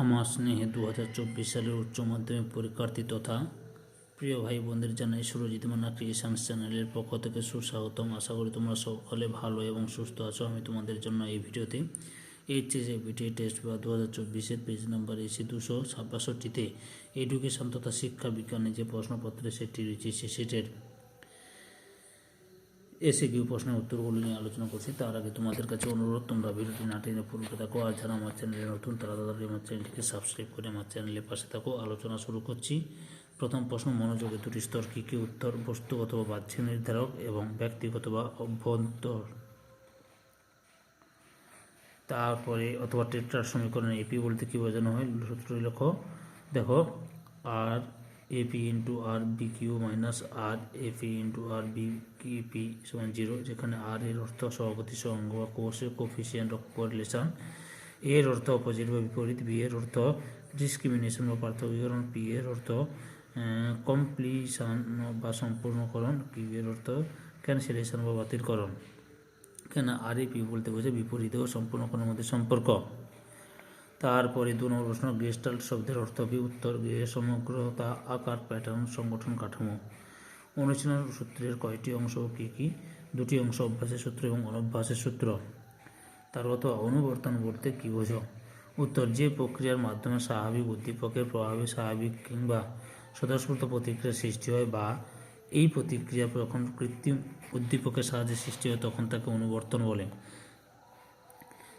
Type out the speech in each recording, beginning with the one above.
আমার স্নেহে 2024 সালের উচ্চ মাধ্যমিক পরীক্ষার্থী তথা প্রিয় ভাই বোনদের জানাই সুরজিৎ মান্না ক্রিয়েশনস চ্যানেলের পক্ষ থেকে সুস্বাগতম। আশা করি তোমরা সকলে ভালো এবং সুস্থ আছো। আমি তোমাদের জন্য এই ভিডিওতে এইচএসএবিটি টেস্ট বা 2024-এর পেজ নাম্বার এসি 262তে এডুকেশন তথা শিক্ষা বিজ্ঞানে যে প্রশ্নপত্রে সেটি রয়েছে সে সেটের এসিকিউ প্রশ্নের উত্তরগুলো নিয়ে আলোচনা করছি। তার আগে তোমাদের কাছে অনুরোধ, তোমরা ভিডিওটি না টেনে পুরোটা দেখো। আর যারা আমার চ্যানেলে নতুন তারা তাড়াতাড়ি আমার চ্যানেলটিকে সাবস্ক্রাইব করে আমার চ্যানেলের পাশে থাকো। আলোচনা শুরু করছি। প্রথম প্রশ্ন, মনোযোগের দুটি স্তর কী কী? উত্তর বস্তুগত বা বাহ্যিক নির্ধারক এবং ব্যক্তিগত বা অভ্যন্তর। তারপরে অথবা টেট্রার সমীকরণে এপি বলতে কী বোঝানো হয়? সূত্রটি লেখো। দেখো, আর এপি ইন্টু আর বি কিউ মাইনাস আর এপি ইন্টু আর বি কিউপি সমান 0, যেখানে আর এর অর্থ সহগতি সহঙ্গ বা কোফিসিয়েন্ট অফ কোরিলেশন, এর অর্থ অপোজিট বা বিপরীত, বি এর অর্থ ডিসক্রিমিনেশন বা পার্থক্যকরণ, পি এর অর্থ কমপ্লিশন বা সম্পূর্ণকরণ, কিউ এর অর্থ ক্যান্সেলেশন বা বাতিলকরণ। কেন আর এপি বলতে বোঝে বিপরীত ও সম্পূর্ণকরণের মধ্যে সম্পর্ক। তারপরে 2 নম্বর প্রশ্ন, গেস্টাল্ট শব্দের অর্থ কী? উত্তর সমগ্রতা, আকার, প্যাটার্ন, সংগঠন, কাঠামো। অনুশীলন সূত্রের কয়টি অংশ ও কী কী? 2টি অংশ, অভ্যাসের সূত্র এবং অনভ্যাসের সূত্র। তার অর্থ অনুবর্তন বলতে কী বোঝো? উত্তর যে প্রক্রিয়ার মাধ্যমে স্বাভাবিক উদ্দীপকের প্রভাবে স্বাভাবিক কিংবা স্বতঃস্ফূর্ত প্রতিক্রিয়ার সৃষ্টি হয় বা এই প্রতিক্রিয়া যখন কৃত্রিম উদ্দীপকের সাহায্যে সৃষ্টি হয় তখন তাকে অনুবর্তন বলে।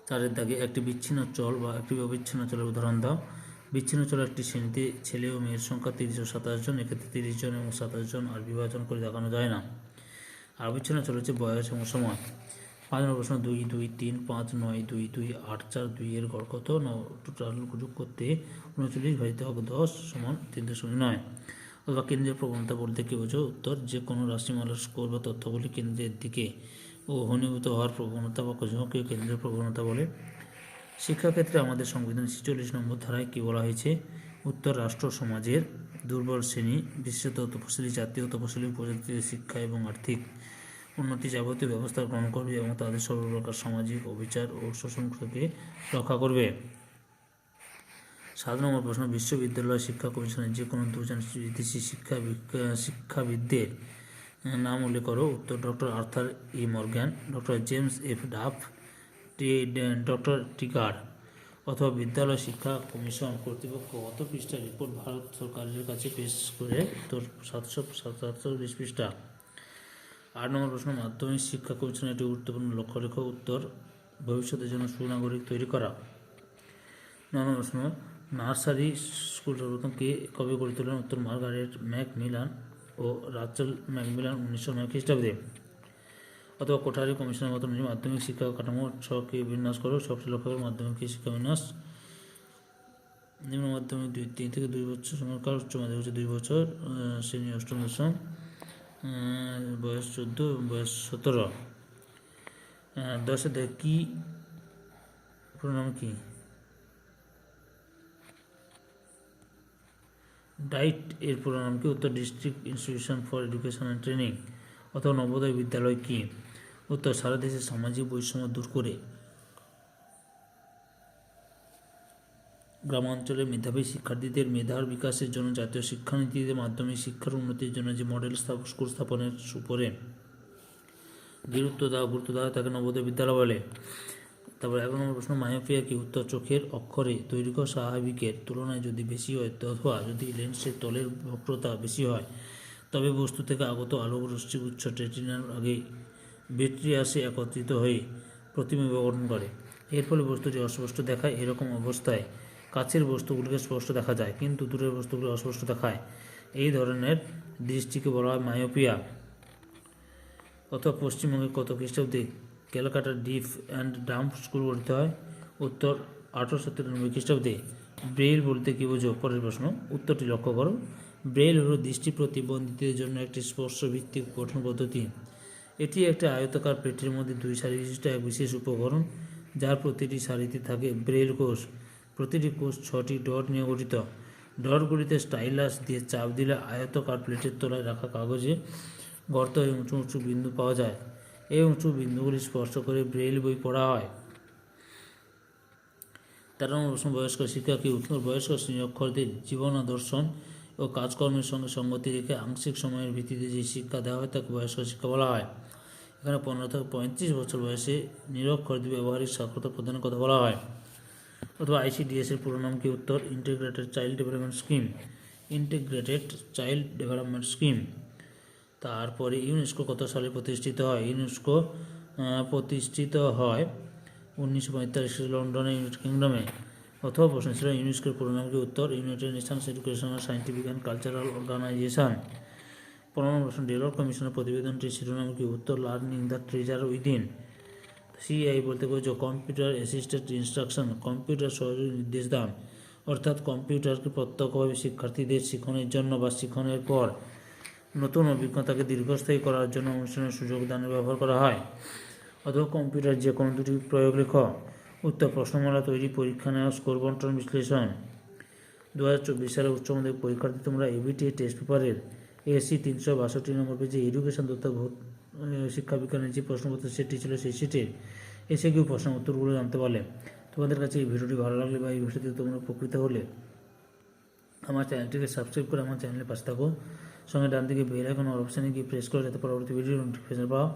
4 দাগে একটি বিচ্ছিন্ন চল বা একটি অবিচ্ছিন্ন চলের উদাহরণ দাও। বিচ্ছিন্ন চল একটি শ্রেণীতে ছেলে ও মেয়ের সংখ্যা 30 ও 27 জন, এক্ষেত্রে 30 জন এবং 27 জন আর বিভাজন করে দেখানো যায় না। আর অবিচ্ছিন্ন চল হচ্ছে বয়স এবং সময়। 5 নম্বর প্রশ্ন, 2 2 3 5 9 2 2 8 4 2 এর গড় কত? টোটাল যোগ করতে 39 ভাজিত 10 সমান 3.9। অথবা কেন্দ্রের প্রবণতা বলতে কী বোঝো? উত্তর যে কোনো রাশিমালার স্কোর বা তথ্যগুলি কেন্দ্রের দিকে ও ঘনীভূত হওয়ার প্রবণতা বা ঝোঁককে কেন্দ্রের প্রবণতা বলে। শিক্ষাক্ষেত্রে আমাদের সংবিধান 46 নম্বর ধারায় কী বলা হয়েছে? উত্তর রাষ্ট্র সমাজের দুর্বল শ্রেণী, বিশেষত তপশিলি জাতি ও তপশিলি উপজাতিদের শিক্ষা এবং আর্থিক উন্নতি যাবতীয় ব্যবস্থা গ্রহণ করবে এবং তাদের সর্বপ্রকার সামাজিক অবিচার ও শোষণ থেকে রক্ষা করবে। 7 নম্বর প্রশ্ন, বিশ্ববিদ্যালয় শিক্ষা কমিশনের যে কোনো 2 জন বিদেশি শিক্ষাবিদদের নাম উল্লেখ করো। উত্তর doctor Arthur E Morgan, doctor James F Duff, doctor Tucker. অথবা বিদ্যালয় শিক্ষা কমিশন কর্তৃপক্ষ কত পৃষ্ঠার রিপোর্ট ভারত সরকারের কাছে পেশ করে? উত্তর 747 পৃষ্ঠা। 8 নম্বর প্রশ্ন, মাধ্যমিক শিক্ষা কমিশনের একটি গুরুত্বপূর্ণ লক্ষ্য রেখো। উত্তর ভবিষ্যতের জন্য সুনাগরিক তৈরি করা। 9 নম্বর প্রশ্ন, নার্সারি স্কুল সর্বপ্রথম কে কবে গড়ে তোলেন? উত্তর মার্গারেট ম্যাকমিলান ও রাচেল ম্যাকমিলান 1909 খ্রিস্টাব্দে। অথবা কোঠারি কমিশনের মতো মাধ্যমিক শিক্ষা কাঠামো ছকে বিন্যাস করো। সবচেয়ে লক্ষ্য করো মাধ্যমিক শিক্ষা বিন্যাস। নিম্ন মাধ্যমিক 3 থেকে 2 বছর সময়কাল, উচ্চ মাধ্যমিক হচ্ছে 2 বছর, শ্রেণী অষ্টম দশম, বয়স 14 এবং বয়স 17। 10 দেখ কি প্রণাম কি? ডাইট এর পুরো নাম কি? উত্তর district institution for education and training. অথবা নবোদয় বিদ্যালয় কি? উত্তর সারা দেশে সামাজিক বৈষম্য দূর করে গ্রামাঞ্চলে মেধাবী শিক্ষার্থীদের মেধার বিকাশের জন্য জাতীয় শিক্ষানীতিতে মাধ্যমিক শিক্ষার উন্নতির জন্য যে মডেল স্কুল স্থাপনের উপরে গুরুত্ব দেওয়া তাকে নবোদয় বিদ্যালয় বলে। তারপর 11 নম্বর প্রশ্ন, মায়োপিয়া কি? উত্তর চোখের অক্ষরে দৈর্ঘ্য স্বাভাবিকের তুলনায় যদি বেশি হয় অথবা যদি লেন্সের তলের বক্রতা বেশি হয় তবে বস্তু থেকে আগত আলোক রশ্মিগুচ্ছ রেটিনার আগে ভিট্রিয়াসে একত্রিত হয়ে প্রতিবিম্ব গঠন করে। এর ফলে বস্তুটি অস্পষ্ট দেখায়। এরকম অবস্থায় কাছের বস্তুগুলিকে স্পষ্ট দেখা যায় কিন্তু দূরের বস্তুগুলি অস্পষ্ট দেখায়। এই ধরনের দৃষ্টিকে বলা হয় মায়োপিয়া। অথবা পশ্চিমবঙ্গে কত খ্রিস্টাব্দে ক্যালকাটা ডিফ অ্যান্ড ডাম্প স্কুল গঠিত হয়? উত্তর 1893 খ্রিস্টাব্দে। ব্রেইল বলতে কী বোঝো? পরের প্রশ্ন, উত্তরটি লক্ষ্য করো। ব্রেইল হলো দৃষ্টি প্রতিবন্ধীদের জন্য একটি স্পর্শভিত্তিক গঠন পদ্ধতি। এটি একটি আয়তাকার প্লেটের মধ্যে 2 সারি বিশিষ্ট এক বিশেষ উপকরণ যার প্রতিটি সারিতে থাকে ব্রেইল কোষ। প্রতিটি কোষ 6টি ডট নিয়ে গঠিত। ডটগুলিতে স্টাইলাস দিয়ে চাপ দিলে আয়তাকার প্লেটের তলায় রাখা কাগজে গর্ত এবং উঁচু উঁচু বিন্দু পাওয়া যায়। এই উঁচু বিন্দুগুলি স্পর্শ করে ব্রেইল বই পড়া হয়। 13 নম্বর প্রশ্ন, বয়স্ক শিক্ষা কি? উত্তর, বয়স্ক নিরক্ষরদের জীবন দর্শন ও কাজকর্মের সঙ্গে সঙ্গতি রেখে আংশিক সময়ের ভিত্তিতে যে শিক্ষা দেওয়া হয় তাকে বয়স্ক শিক্ষা বলা হয়। এখানে 15 থেকে 35 বছর বয়সে নিরক্ষরদের ব্যবহারিক সাক্ষরতা প্রদানের কথা বলা হয়। অথবা ICDS এর পুরো নাম কি? উত্তর, integrated child development scheme. Integrated child development scheme. তারপরে ইউনেস্কো কত সালে প্রতিষ্ঠিত হয়? ইউনেস্কো প্রতিষ্ঠিত হয় 1945 লন্ডনে, ইউনাইটেড কিংডমে। অথবা প্রশ্ন ছিল ইউনেস্কোর পুরো নাম কি? উত্তর, united nations educational, scientific and cultural organization. 15 নম্বর প্রশ্ন, ডেলর কমিশনের প্রতিবেদনটির শিরোনাম কি? উত্তর, learning the treasure within. CI বলতে বোঝো কম্পিউটার অ্যাসিস্টেড ইনস্ট্রাকশন, কম্পিউটার সহযোগী নির্দেশ দান, অর্থাৎ কম্পিউটারকে প্রত্যক্ষভাবে শিক্ষার্থীদের শিখনের জন্য বা শিখনের পর নতুন অভিজ্ঞতাকে দীর্ঘস্থায়ী করার জন্য অনুশীলনের সুযোগ দানের ব্যবহার করা হয়। অথবা কম্পিউটার যে কোনো দুটি প্রয়োগ লেখ। উত্তর, প্রশ্নমালা তৈরি, পরীক্ষা নেওয়া, স্কোর বন্টন, বিশ্লেষণ। 2024 সালে উচ্চ মাধ্যমিক পরীক্ষার্থী তোমরা ABT টেস্ট পেপারের AC 362 নম্বর পেজে এডুকেশন তথা শিক্ষা বিজ্ঞানের যে প্রশ্নপত্র সেটটি ছিল সেই সেটের এসে কেউ প্রশ্ন উত্তরগুলো জানতে পারলে। তোমাদের কাছে এই ভিডিওটি ভালো লাগলে বা এই ভিডিওতে তোমরা উপকৃত হলে আমার চ্যানেলটিকে সাবস্ক্রাইব করে আমার চ্যানেলের পাশে থাকো। সঙ্গে ডান দিকে বেল আইকন অল অপশানে গিয়ে প্রেস করো যাতে পরবর্তী ভিডিও নোটিফিকেশন পাও।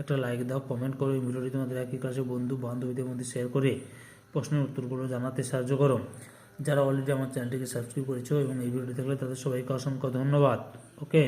একটা লাইক দাও, কমেন্ট করো। এই ভিডিওটি তোমাদের একই ক্লাসে বন্ধু বান্ধবীদের মধ্যে শেয়ার করে প্রশ্নের উত্তরগুলো জানাতে সাহায্য করো। যারা অলরেডি আমার চ্যানেলটিকে সাবস্ক্রাইব করেছো এবং এই ভিডিওটি দেখলে তাদের সবাইকে অসংখ্য ধন্যবাদ। ওকে।